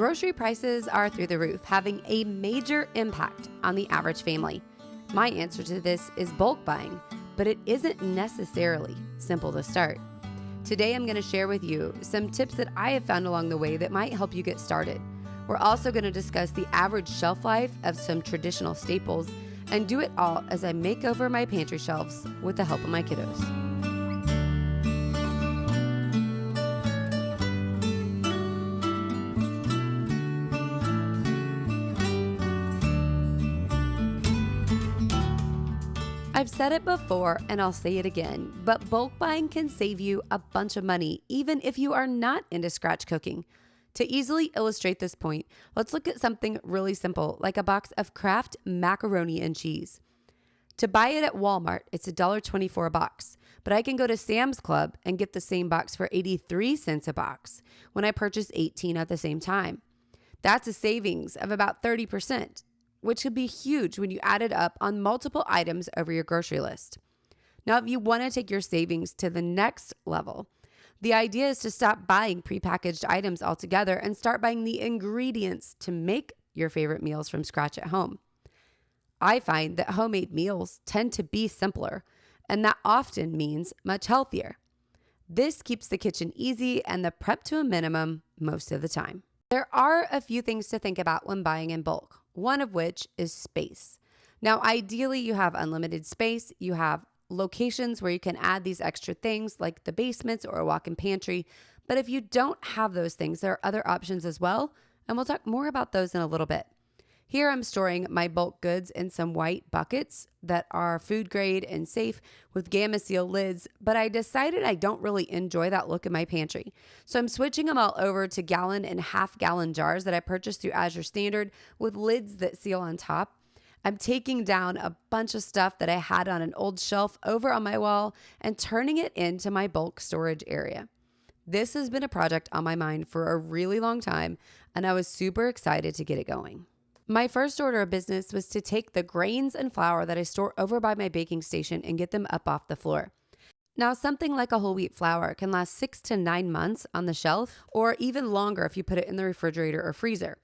Grocery prices are through the roof, having a major impact on the average family. My answer to this is bulk buying, but it isn't necessarily simple to start. Today, I'm going to share with you some tips that I have found along the way that might help you get started. We're also going to discuss the average shelf life of some traditional staples and do it all as I make over my pantry shelves with the help of my kiddos. I've said it before and I'll say it again, but bulk buying can save you a bunch of money even if you are not into scratch cooking. To easily illustrate this point, let's look at something really simple like a box of Kraft macaroni and cheese. To buy it at Walmart, it's $1.24 a box, but I can go to Sam's Club and get the same box for 83 cents a box when I purchase 18 at the same time. That's a savings of about 30%. Which could be huge when you add it up on multiple items over your grocery list. Now, if you want to take your savings to the next level, the idea is to stop buying prepackaged items altogether and start buying the ingredients to make your favorite meals from scratch at home. I find that homemade meals tend to be simpler, and that often means much healthier. This keeps the kitchen easy and the prep to a minimum most of the time. There are a few things to think about when buying in bulk. One of which is space. Now, ideally, you have unlimited space. You have locations where you can add these extra things like the basements or a walk-in pantry. But if you don't have those things, there are other options as well. And we'll talk more about those in a little bit. Here, I'm storing my bulk goods in some white buckets that are food grade and safe with Gamma Seal lids, but I decided I don't really enjoy that look in my pantry. So I'm switching them all over to gallon and half-gallon jars that I purchased through Azure Standard with lids that seal on top. I'm taking down a bunch of stuff that I had on an old shelf over on my wall and turning it into my bulk storage area. This has been a project on my mind for a really long time, and I was super excited to get it going. My first order of business was to take the grains and flour that I store over by my baking station and get them up off the floor. Now, something like a whole wheat flour can last 6 to 9 months on the shelf, or even longer if you put it in the refrigerator or freezer.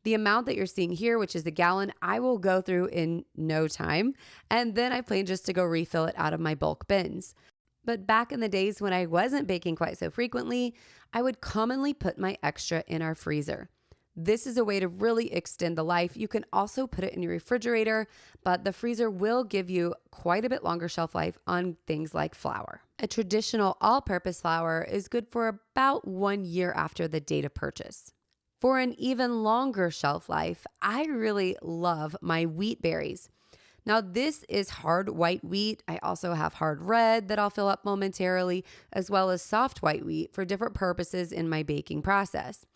The amount that you're seeing here, which is a gallon, I will go through in no time, and then I plan just to go refill it out of my bulk bins. But back in the days when I wasn't baking quite so frequently, I would commonly put my extra in our freezer. This is a way to really extend the life. You can also put it in your refrigerator, but the freezer will give you quite a bit longer shelf life on things like flour. A traditional all-purpose flour is good for about 1 year after the date of purchase. For an even longer shelf life, I really love my wheat berries. Now, this is hard white wheat. I also have hard red that I'll fill up momentarily, as well as soft white wheat for different purposes in my baking process.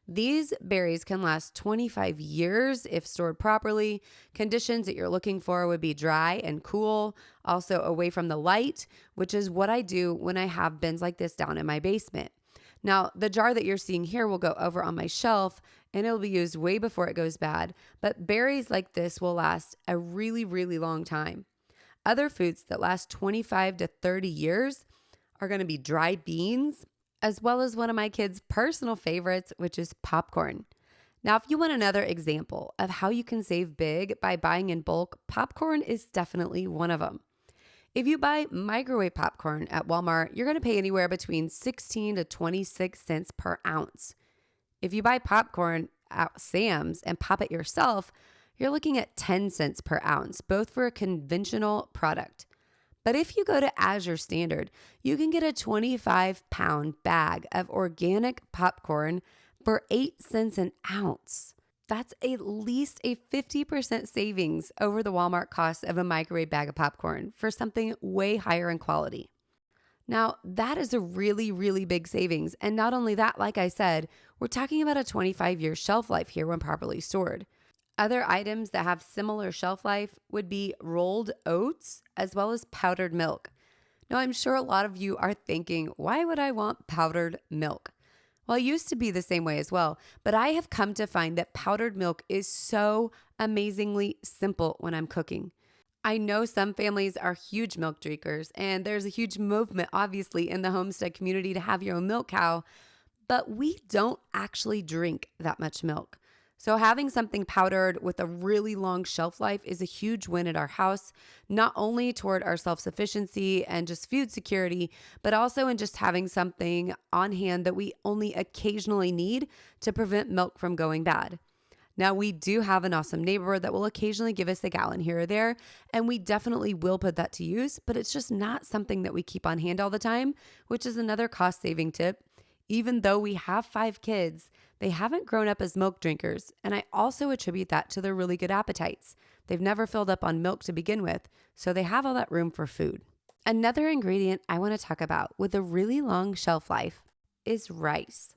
These berries can last 25 years if stored properly. Conditions that you're looking for would be dry and cool, also away from the light, which is what I do when I have bins like this down in my basement. Now, the jar that you're seeing here will go over on my shelf and it'll be used way before it goes bad, but berries like this will last a really, really long time. Other foods that last 25 to 30 years are going to be dried beans, as well as one of my kids' personal favorites, which is popcorn. Now, if you want another example of how you can save big by buying in bulk, popcorn is definitely one of them. If you buy microwave popcorn at Walmart, you're going to pay anywhere between 16 to 26 cents per ounce. If you buy popcorn at Sam's and pop it yourself, you're looking at 10 cents per ounce, both for a conventional product. But if you go to Azure Standard, you can get a 25-pound bag of organic popcorn for 8 cents an ounce. That's at least a 50% savings over the Walmart cost of a microwave bag of popcorn for something way higher in quality. Now, that is a really, really big savings. And not only that, like I said, we're talking about a 25-year shelf life here when properly stored. Other items that have similar shelf life would be rolled oats as well as powdered milk. Now, I'm sure a lot of you are thinking, why would I want powdered milk? Well, it used to be the same way as well, but I have come to find that powdered milk is so amazingly simple when I'm cooking. I know some families are huge milk drinkers, and there's a huge movement, obviously, in the Homestead community to have your own milk cow. but we don't actually drink that much milk. So having something powdered with a really long shelf life is a huge win at our house, not only toward our self-sufficiency and just food security, but also in just having something on hand that we only occasionally need to prevent milk from going bad. Now, we do have an awesome neighbor that will occasionally give us a gallon here or there, and we definitely will put that to use, but it's just not something that we keep on hand all the time, which is another cost-saving tip. Even though we have 5 kids, they haven't grown up as milk drinkers, and I also attribute that to their really good appetites. They've never filled up on milk to begin with, so they have all that room for food. Another ingredient I want to talk about with a really long shelf life is rice.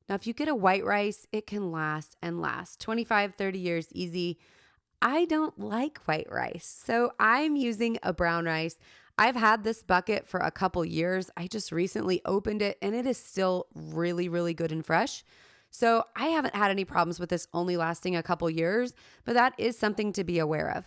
Now, if you get a white rice, it can last and last 25, 30 years easy. I don't like white rice, so I'm using a brown rice. I've had this bucket for a couple years. I just recently opened it and it is still really, really good and fresh. So I haven't had any problems with this only lasting a couple years, but that is something to be aware of.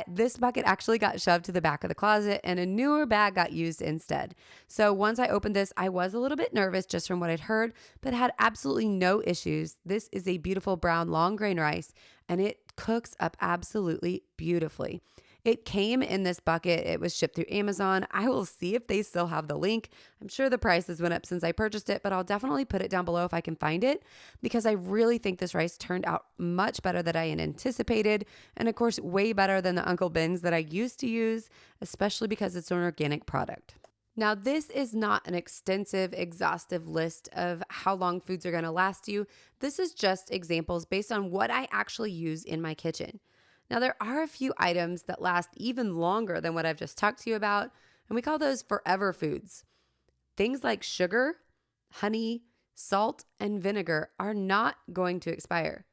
This bucket actually got shoved to the back of the closet and a newer bag got used instead. So once I opened this, I was a little bit nervous just from what I'd heard, but had absolutely no issues. This is a beautiful brown long grain rice and it cooks up absolutely beautifully. It came in this bucket. It was shipped through Amazon. I will see if they still have the link. I'm sure the prices went up since I purchased it, but I'll definitely put it down below if I can find it because I really think this rice turned out much better than I had anticipated. And of course, way better than the Uncle Ben's that I used to use, especially because it's an organic product. Now, this is not an extensive, exhaustive list of how long foods are going to last you. This is just examples based on what I actually use in my kitchen. Now, there are a few items that last even longer than what I've just talked to you about, and we call those forever foods. Things like sugar, honey, salt, and vinegar are not going to expire.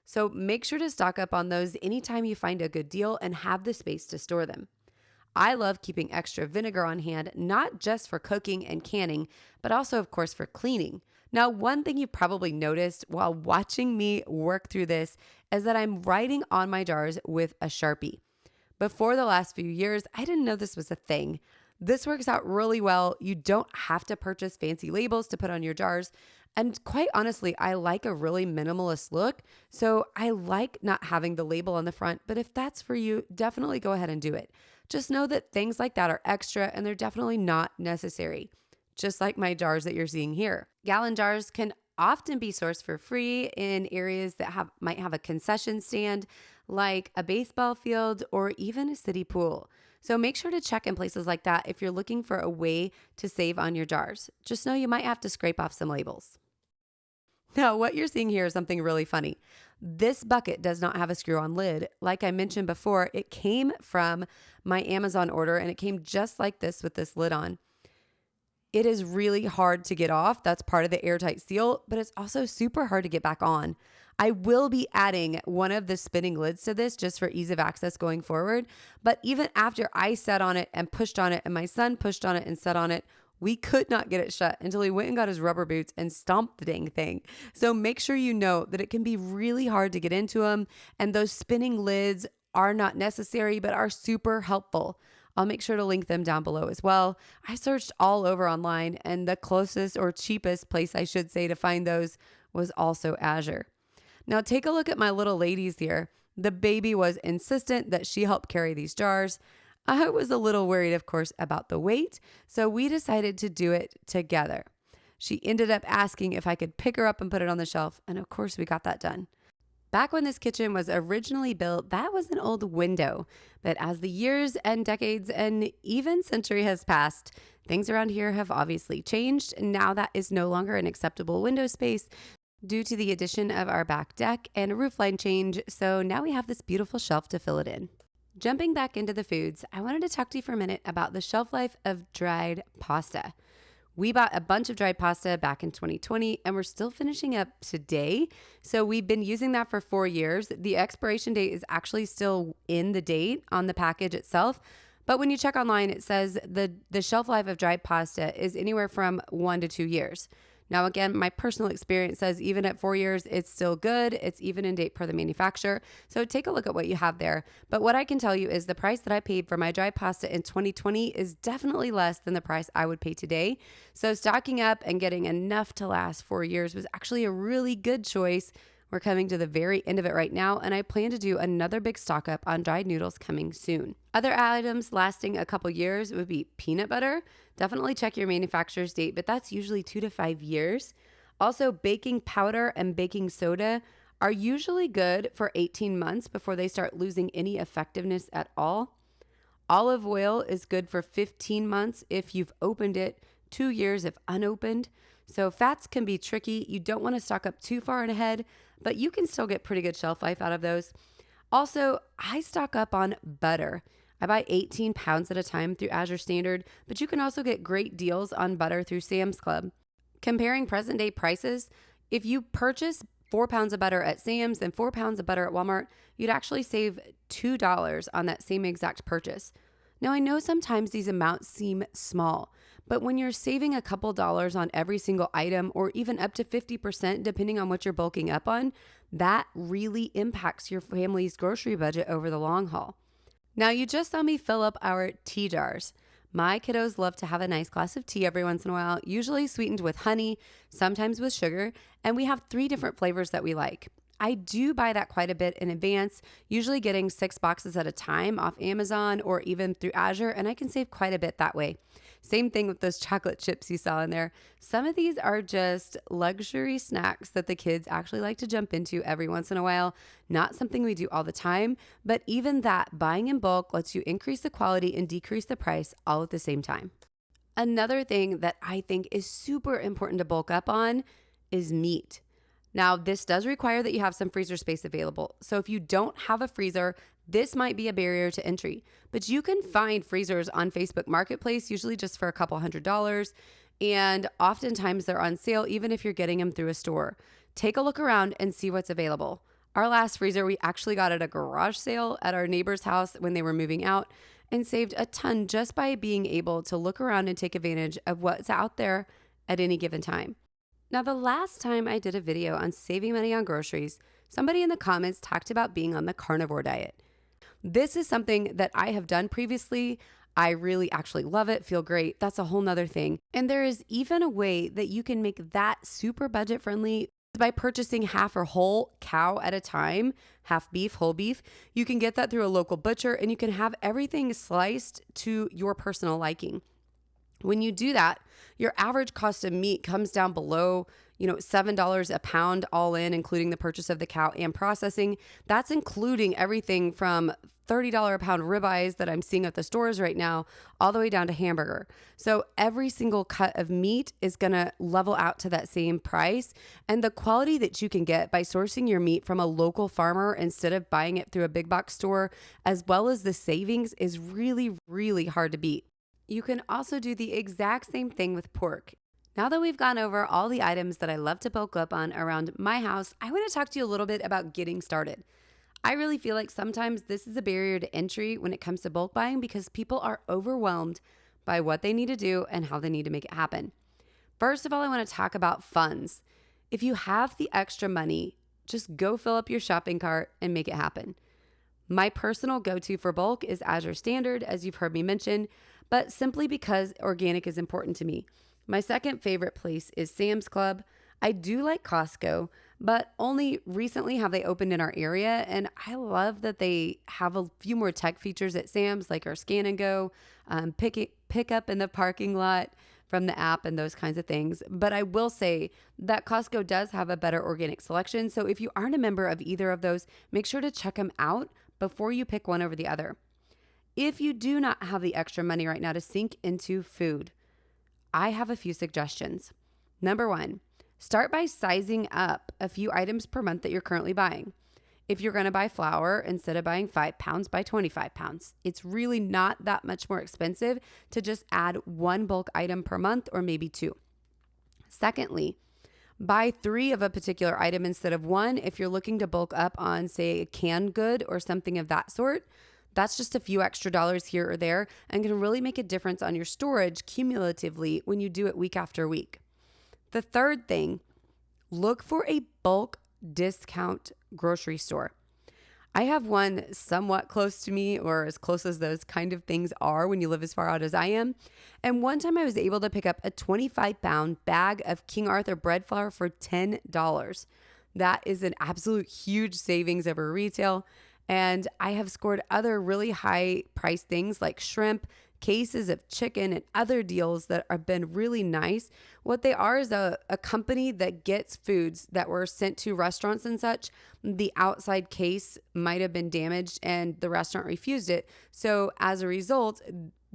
So make sure to stock up on those anytime you find a good deal and have the space to store them. I love keeping extra vinegar on hand, not just for cooking and canning, but also, of course, for cleaning. Now, one thing you've probably noticed while watching me work through this is that I'm writing on my jars with a Sharpie. Before the last few years, I didn't know this was a thing. This works out really well. You don't have to purchase fancy labels to put on your jars. And quite honestly, I like a really minimalist look. So I like not having the label on the front. But if that's for you, definitely go ahead and do it. Just know that things like that are extra and they're definitely not necessary. Just like my jars that you're seeing here. Gallon jars can often be sourced for free in areas that might have a concession stand, like a baseball field or even a city pool. So make sure to check in places like that if you're looking for a way to save on your jars. Just know you might have to scrape off some labels. Now, what you're seeing here is something really funny. This bucket does not have a screw-on lid. Like I mentioned before, it came from my Amazon order and it came just like this with this lid on. It is really hard to get off. That's part of the airtight seal, but it's also super hard to get back on. I will be adding one of the spinning lids to this just for ease of access going forward. But even after I sat on it and pushed on it and my son pushed on it and sat on it, we could not get it shut until he went and got his rubber boots and stomped the dang thing. So make sure you know that it can be really hard to get into them. And those spinning lids are not necessary, but are super helpful. I'll make sure to link them down below as well. I searched all over online and the closest or cheapest place I should say to find those was also Azure. Now take a look at my little ladies here. The baby was insistent that she help carry these jars. I was a little worried, of course, about the weight, so we decided to do it together. She ended up asking if I could pick her up and put it on the shelf, and of course we got that done. Back when this kitchen was originally built, that was an old window. But as the years and decades and even century has passed, things around here have obviously changed. And now that is no longer an acceptable window space due to the addition of our back deck and a roofline change. So now we have this beautiful shelf to fill it in. Jumping back into the foods, I wanted to talk to you for a minute about the shelf life of dried pasta. We bought a bunch of dried pasta back in 2020 and we're still finishing up today. So we've been using that for 4 years. The expiration date is actually still in the date on the package itself. But when you check online, it says the shelf life of dried pasta is anywhere from 1 to 2 years. Now, again, my personal experience says even at 4 years, it's still good. It's even in date per the manufacturer. So take a look at what you have there. But what I can tell you is the price that I paid for my dry pasta in 2020 is definitely less than the price I would pay today. So stocking up and getting enough to last 4 years was actually a really good choice. We're coming to the very end of it right now, and I plan to do another big stock up on dried noodles coming soon. Other items lasting a couple years would be peanut butter. Definitely check your manufacturer's date, but that's usually 2 to 5 years. Also, baking powder and baking soda are usually good for 18 months before they start losing any effectiveness at all. Olive oil is good for 15 months if you've opened it, 2 years if unopened. So fats can be tricky. You don't want to stock up too far ahead, but you can still get pretty good shelf life out of those. Also, I stock up on butter. I buy 18 pounds at a time through Azure Standard, but you can also get great deals on butter through Sam's Club. Comparing present day prices, if you purchase 4 pounds of butter at Sam's and 4 pounds of butter at Walmart, you'd actually save $2 on that same exact purchase. Now, I know sometimes these amounts seem small, but when you're saving a couple dollars on every single item or even up to 50% depending on what you're bulking up on, that really impacts your family's grocery budget over the long haul. Now, you just saw me fill up our tea jars. My kiddos love to have a nice glass of tea every once in a while, usually sweetened with honey, sometimes with sugar, and we have 3 different flavors that we like. I do buy that quite a bit in advance, usually getting 6 boxes at a time off Amazon or even through Azure, and I can save quite a bit that way. Same thing with those chocolate chips you saw in there. Some of these are just luxury snacks that the kids actually like to jump into every once in a while. Not something we do all the time, but even that, buying in bulk lets you increase the quality and decrease the price all at the same time. Another thing that I think is super important to bulk up on is meat. Now, this does require that you have some freezer space available. So if you don't have a freezer, this might be a barrier to entry, but you can find freezers on Facebook Marketplace, usually just for a couple $100s. And oftentimes they're on sale, even if you're getting them through a store. Take a look around and see what's available. Our last freezer, we actually got at a garage sale at our neighbor's house when they were moving out and saved a ton just by being able to look around and take advantage of what's out there at any given time. Now, the last time I did a video on saving money on groceries, somebody in the comments talked about being on the carnivore diet. This is something that I have done previously. I really actually love it, feel great. That's a whole nother thing. And there is even a way that you can make that super budget friendly by purchasing half or whole cow at a time, half beef, whole beef. You can get that through a local butcher and you can have everything sliced to your personal liking. When you do that, your average cost of meat comes down below, $7 a pound all in, including the purchase of the cow and processing. That's including everything from $30 a pound ribeyes that I'm seeing at the stores right now, all the way down to hamburger. So every single cut of meat is going to level out to that same price. And the quality that you can get by sourcing your meat from a local farmer instead of buying it through a big box store, as well as the savings, is really, really hard to beat. You can also do the exact same thing with pork. Now that we've gone over all the items that I love to bulk up on around my house, I want to talk to you a little bit about getting started. I really feel like sometimes this is a barrier to entry when it comes to bulk buying because people are overwhelmed by what they need to do and how they need to make it happen. First of all, I want to talk about funds. If you have the extra money, just go fill up your shopping cart and make it happen. My personal go-to for bulk is Azure Standard, as you've heard me mention, but simply because organic is important to me. My second favorite place is Sam's Club. I do like Costco, but only recently have they opened in our area, and I love that they have a few more tech features at Sam's, like our scan and go, pick up in the parking lot from the app and those kinds of things. But I will say that Costco does have a better organic selection, so if you aren't a member of either of those, make sure to check them out before you pick one over the other. If you do not have the extra money right now to sink into food, I have a few suggestions. Number 1, start by sizing up a few items per month that you're currently buying. If you're going to buy flour, instead of buying 5 pounds, buy 25 pounds. It's really not that much more expensive to just add 1 bulk item per month or maybe 2. Secondly, buy 3 of a particular item instead of 1 if you're looking to bulk up on, say, a canned good or something of that sort. That's just a few extra dollars here or there and can really make a difference on your storage cumulatively when you do it week after week. The third thing, look for a bulk discount grocery store. I have one somewhat close to me, or as close as those kind of things are when you live as far out as I am. And one time I was able to pick up a 25-pound bag of King Arthur bread flour for $10. That is an absolute huge savings over retail. And I have scored other really high price things like shrimp, cases of chicken, and other deals that have been really nice. What they are is a company that gets foods that were sent to restaurants and such. The outside case might have been damaged and the restaurant refused it. So as a result,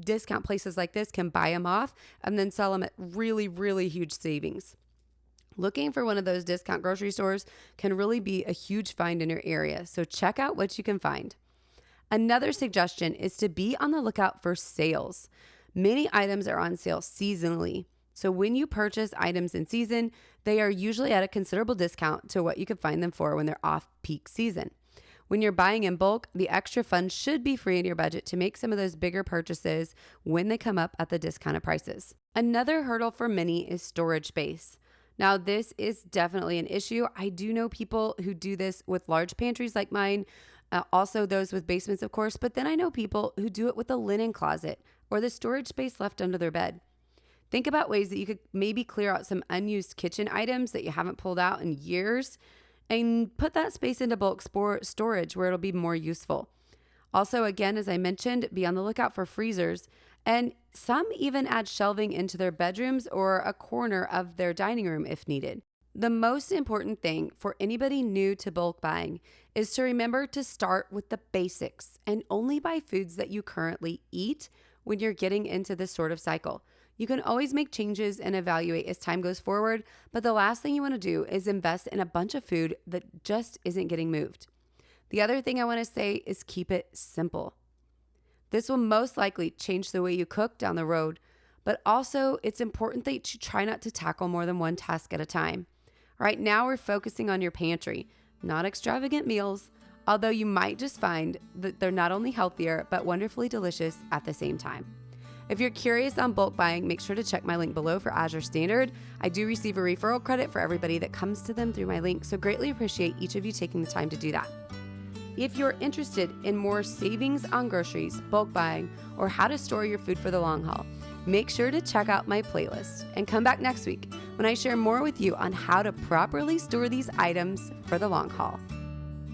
discount places like this can buy them off and then sell them at really, really huge savings. Looking for one of those discount grocery stores can really be a huge find in your area. So check out what you can find. Another suggestion is to be on the lookout for sales. Many items are on sale seasonally. So when you purchase items in season, they are usually at a considerable discount to what you could find them for when they're off peak season. When you're buying in bulk, the extra funds should be free in your budget to make some of those bigger purchases when they come up at the discounted prices. Another hurdle for many is storage space. Now, this is definitely an issue. I do know people who do this with large pantries like mine, also those with basements, of course, but then I know people who do it with a linen closet or the storage space left under their bed. Think about ways that you could maybe clear out some unused kitchen items that you haven't pulled out in years and put that space into bulk storage where it'll be more useful. Also, again, as I mentioned, be on the lookout for freezers, and some even add shelving into their bedrooms or a corner of their dining room if needed. The most important thing for anybody new to bulk buying is to remember to start with the basics and only buy foods that you currently eat when you're getting into this sort of cycle. You can always make changes and evaluate as time goes forward, but the last thing you want to do is invest in a bunch of food that just isn't getting moved. The other thing I want to say is keep it simple. This will most likely change the way you cook down the road, but also it's important that you try not to tackle more than one task at a time. Right now, we're focusing on your pantry, not extravagant meals, although you might just find that they're not only healthier, but wonderfully delicious at the same time. If you're curious on bulk buying, make sure to check my link below for Azure Standard. I do receive a referral credit for everybody that comes to them through my link, so greatly appreciate each of you taking the time to do that. If you're interested in more savings on groceries, bulk buying, or how to store your food for the long haul, make sure to check out my playlist and come back next week when I share more with you on how to properly store these items for the long haul.